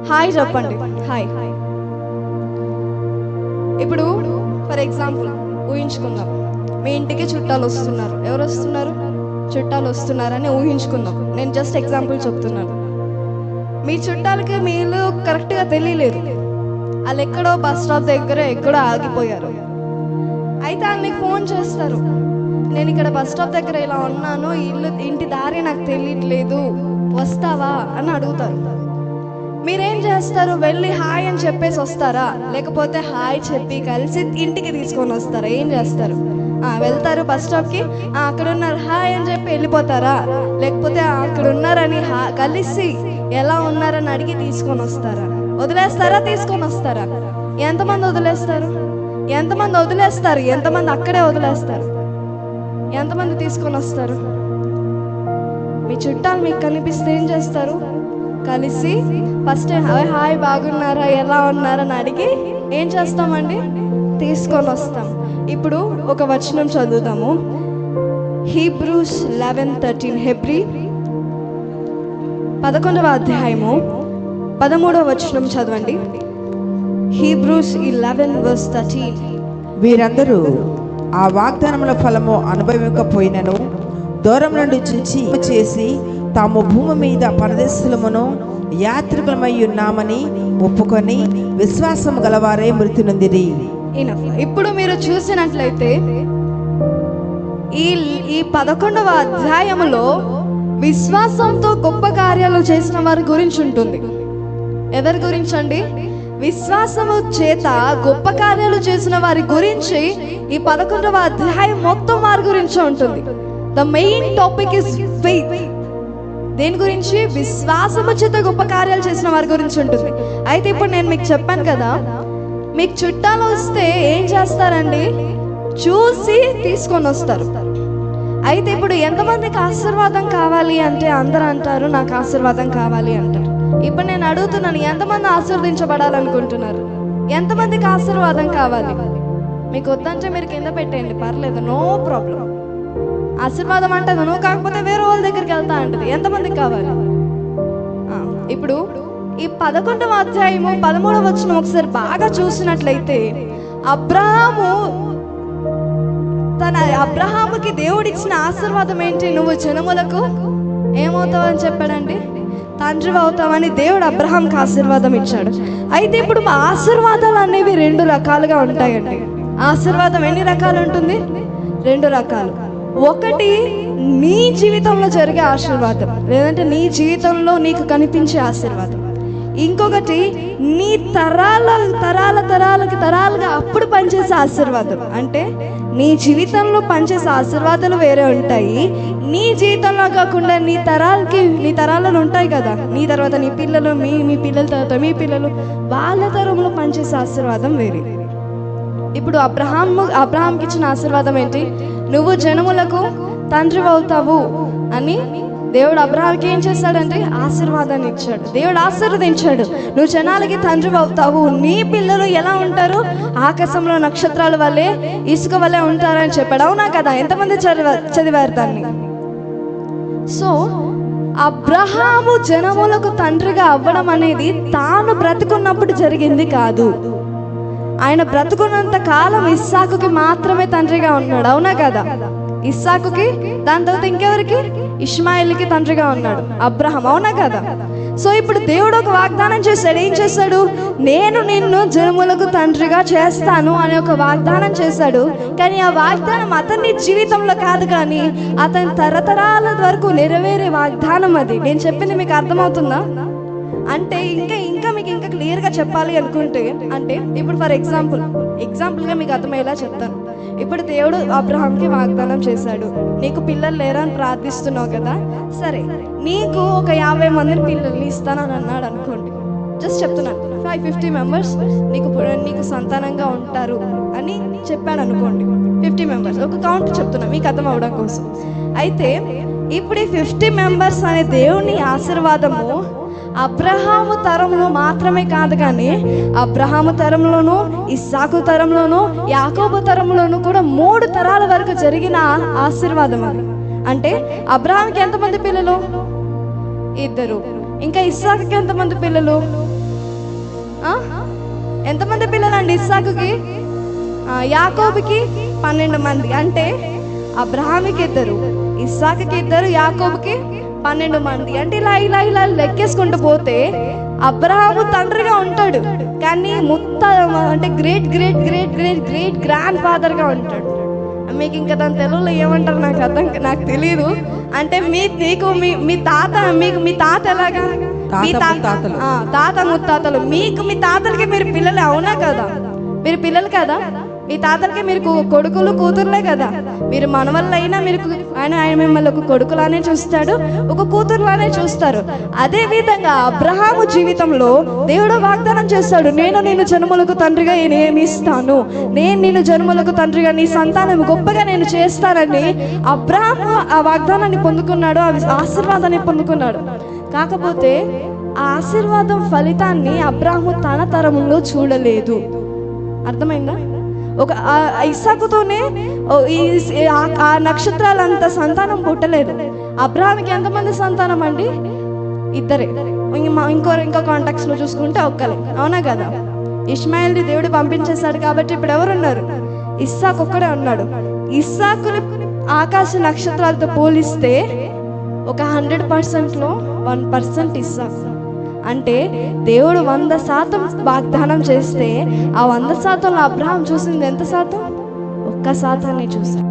Hi చెప్పండి. Hi. ఇప్పుడు for example ఊహించుకుందాం, మీ ఇంటికి చుట్టాలు వస్తున్నారు. ఎవరు వస్తున్నారు? చుట్టాలు వస్తున్నారని ఊహించుకుందాం. నేను జస్ట్ ఎగ్జాంపుల్ చెప్తున్నాను. మీ చుట్టాలకి మీరు కరెక్ట్గా తెలియలేదు. వాళ్ళు ఎక్కడో బస్ స్టాప్ దగ్గర ఎక్కడో ఆగిపోయారు. అయితే వాళ్ళకి ఫోన్ చేస్తారు, నేను ఇక్కడ బస్ స్టాప్ దగ్గర ఇలా ఉన్నాను, ఇంటి దారి నాకు తెలియట్లేదు, వస్తావా అని అడుగుతారు. మీరేం చేస్తారు? వెళ్ళి హాయ్ అని చెప్పేసి వస్తారా, లేకపోతే హాయ్ చెప్పి కలిసి ఇంటికి తీసుకొని వస్తారా? ఏం చేస్తారు? వెళ్తారు బస్ స్టాప్కి, అక్కడ ఉన్నారు హాయ్ అని చెప్పి వెళ్ళిపోతారా, లేకపోతే అక్కడ ఉన్నారని కలిసి ఎలా ఉన్నారని అడిగి తీసుకొని వస్తారా? వదిలేస్తారా? తీసుకొని వస్తారా? ఎంతమంది వదిలేస్తారు? ఎంతమంది వదిలేస్తారు? ఎంతమంది అక్కడే వదిలేస్తారు? ఎంతమంది తీసుకొని వస్తారు? మీ చుట్టాలు మీకు కనిపిస్తే ఏం చేస్తారు? కలిసి ఫస్ట్ హాయ్ బాగున్నారా, ఎలా ఉన్నారని అడిగి ఏం చేస్తామండి? తీసుకొని వస్తాం. ఇప్పుడు ఒక వచనం చదువుతాము, హీబ్రూస్ 11:13. హెబ్రీ 11వ అధ్యాయము 13వ వచనం చదవండి. హీబ్రూస్ 11:13. వీరందరూ ఆ వాగ్దానముల ఫలము అనుభవించకపోయినను దూరం నుండి చూచి చేసి తాము భూమి మీద పరదేశులమును యాత్రికులమై ఉన్నామని ఒప్పుకొని విశ్వాసము గలవారే మృతి నొందిరి. ఇప్పుడు మీరు చూసినట్లయితే ఈ 11వ అధ్యాయములో విశ్వాసంతో గొప్ప కార్యాలు చేసిన వారి గురించి ఉంటుంది. ఎవరి గురించి అండి? విశ్వాసము చేత గొప్ప కార్యాలు చేసిన వారి గురించి ఈ 11వ అధ్యాయం మొత్తం వారి గురించి ఉంటుంది. The main topic is faith. దేని గురించి? విశ్వాసము చేత గొప్ప కార్యాలు చేసిన వారి గురించి ఉంటుంది. అయితే ఇప్పుడు నేను మీకు చెప్పాను కదా, మీకు చుట్టాలు వస్తే ఏం చేస్తారండి? చూసి తీసుకొని వస్తారు. అయితే ఇప్పుడు ఎంతమందికి ఆశీర్వాదం కావాలి అంటే అందరూ అంటారు నాకు ఆశీర్వాదం కావాలి అంటారు. ఇప్పుడు నేను అడుగుతున్నాను, ఎంతమంది ఆశీర్వదించబడాలనుకుంటున్నారు? ఎంతమందికి ఆశీర్వాదం కావాలి? మీకు వద్దంటే మీరు కింద పెట్టేయండి, పర్లేదు, నో ప్రాబ్లం. ఆశీర్వాదం అంటది, నువ్వు కాకపోతే వేరే వాళ్ళ దగ్గరికి వెళ్తా అంటది. ఎంతమందికి కావాలి? ఇప్పుడు ఈ 11వ అధ్యాయము 13వ వచనం ఒకసారి బాగా చూసినట్లయితే అబ్రహాముకి దేవుడిచ్చిన ఆశీర్వాదం ఏంటి? నువ్వు జనములకు ఏమవుతావని చెప్పాడండి? తండ్రి అవుతావని దేవుడు అబ్రహాంకి ఆశీర్వాదం ఇచ్చాడు. అయితే ఇప్పుడు మా ఆశీర్వాదాలు అనేవి 2 రకాలుగా ఉంటాయండి. ఆశీర్వాదం ఎన్ని రకాలు ఉంటుంది? 2 రకాలు. ఒకటి నీ జీవితంలో జరిగే ఆశీర్వాదం, లేదంటే నీ జీవితంలో నీకు కనిపించే ఆశీర్వాదం. ఇంకొకటి నీ తరాలుగా అప్పుడు పనిచేసే ఆశీర్వాదం. అంటే నీ జీవితంలో పనిచేసే ఆశీర్వాదాలు వేరే ఉంటాయి. నీ జీవితంలో కాకుండా నీ తరాలలో ఉంటాయి కదా, నీ తర్వాత నీ పిల్లలు, మీ పిల్లల తర్వాత మీ పిల్లలు, వాళ్ళ తరంలో పనిచేసే ఆశీర్వాదం వేరే. ఇప్పుడు అబ్రహాంకి ఇచ్చిన ఆశీర్వాదం ఏంటి? నువ్వు జనములకు తండ్రి అవుతావు అని దేవుడు అబ్రహాంకి ఏం చేశాడంటే ఆశీర్వాదాన్ని ఇచ్చాడు. దేవుడు ఆశీర్వదించాడు, నువ్వు జనాలకి తండ్రి అవుతావు, నీ పిల్లలు ఎలా ఉంటారు? ఆకాశంలో నక్షత్రాల వల్లే, ఇసుక వల్లే ఉంటారని చెప్పాడు. అవునా కదా? ఎంతమంది చదివారు దాన్ని? సో అబ్రహాము జనములకు తండ్రిగా అవ్వడం అనేది తాను బ్రతుకున్నప్పుడు జరిగింది కాదు. ఆయన బ్రతుకున్నంత కాలం ఇస్సాకుకి మాత్రమే తండ్రిగా ఉన్నాడు. అవునా కదా? ఇస్సాకుకి, దాని తర్వాత ఇంకెవరికి? ఇష్మాయిల్కి తండ్రిగా ఉన్నాడు అబ్రహాం. అవునా కదా? సో ఇప్పుడు దేవుడు ఒక వాగ్దానం చేశాడు. ఏం చేశాడు? నేను నిన్ను జనములకు తండ్రిగా చేస్తాను అనే ఒక వాగ్దానం చేశాడు. కానీ ఆ వాగ్దానం అతని జీవితంలో కాదు, కానీ అతని తరతరాల వరకు నెరవేరే వాగ్దానం అది. నేను చెప్పింది మీకు అర్థమవుతుందా? అంటే ఇంకా మీకు ఇంకా క్లియర్గా చెప్పాలి అనుకుంటే, అంటే ఇప్పుడు ఫర్ ఎగ్జాంపుల్గా మీకు అర్థమయ్యేలా చెప్తాను. ఇప్పుడు దేవుడు అబ్రహాంకి వాగ్దానం చేశాడు, నీకు పిల్లలు లేరని ప్రార్థిస్తున్నావు కదా, సరే నీకు ఒక 50 మందిని పిల్లల్ని ఇస్తానని అన్నాడు అనుకోండి. జస్ట్ చెప్తున్నాను, 50 మెంబర్స్ నీకు సంతానంగా ఉంటారు అని చెప్పాను అనుకోండి. 50 మెంబర్స్ ఒక కౌంట్ చెప్తున్నా మీకు అర్థం అవడం కోసం. అయితే ఇప్పుడు ఈ 50 మెంబర్స్ అనే దేవుని ఆశీర్వాదము అబ్రహాము తరంలో మాత్రమే కాదు, కానీ అబ్రహాము తరంలోను, ఇస్సాకు తరంలోను, యాకోబు తరంలోను కూడా 3 తరాల వరకు జరిగిన ఆశీర్వాదం అది. అంటే అబ్రహాంకి ఎంతమంది పిల్లలు? 2. ఇంకా ఇస్సాకుకి ఎంతమంది పిల్లలు? ఆ? ఎంతమంది పిల్లలండి ఇస్సాకుకి? యాకోబుకి 12 మంది. అంటే అబ్రహాముకి 2, ఇస్సాకుకి 2, యాకోబుకి 12 మంది. అంటే ఇలా ఇలా ఇలా లెక్కేసుకుంటూ పోతే అబ్రహాము తండ్రిగా ఉంటాడు, కానీ అంటే great great great great great grand ఫాదర్గా ఉంటాడు. మీకు ఇంకా దాని తెలుగులో ఏమంటారు నాకు తెలియదు. అంటే మీ తాత మీ తాత ఎలాగా? మీ తాత ముత్తాతలు, మీ తాతలకి మీరు పిల్లలు, అవునా కదా? మీరు పిల్లలు కదా, మీ తాతలకి మీరు కొడుకులు కూతురులే కదా. మీరు మనవల్లైనా ఆయన మిమ్మల్ని ఒక కొడుకులానే చూస్తాడు, ఒక కూతురులానే చూస్తారు. అదే విధంగా అబ్రహాము జీవితంలో దేవుడు వాగ్దానం చేస్తాడు, నేను నిన్ను జన్మలకు తండ్రిగా నియమిస్తాను, నేను నిన్ను జన్మలకు తండ్రిగా, నీ సంతానం గొప్పగా నేను చేస్తానని అబ్రహాము ఆ వాగ్దానాన్ని పొందుకున్నాడు, ఆ ఆశీర్వాదాన్ని పొందుకున్నాడు. కాకపోతే ఆ ఆశీర్వాదం ఫలితాన్ని అబ్రహాము తన తరంలో చూడలేదు. అర్థమైందా? ఒక ఇస్సాకుతోనే ఆ నక్షత్రాలంత సంతానం పుట్టలేదు. అబ్రహాముకి ఎంతమంది సంతానం అండి? 2. ఇంకో కాంటాక్ట్స్ లో చూసుకుంటే ఒక్కలే, అవునా కదా? ఇష్మాయిల్ని దేవుడు పంపించేశాడు కాబట్టి ఇప్పుడు ఎవరున్నారు? ఇస్సాకు ఒక్కడే ఉన్నాడు. ఇస్సాకుని ఆకాశ నక్షత్రాలతో పోలిస్తే ఒక 100%లో 1% ఇస్సాకు. అంటే దేవుడు 100% వాగ్దానం చేస్తే ఆ 100%లో అబ్రహాం చూసింది ఎంత శాతం? 1% చూశాడు.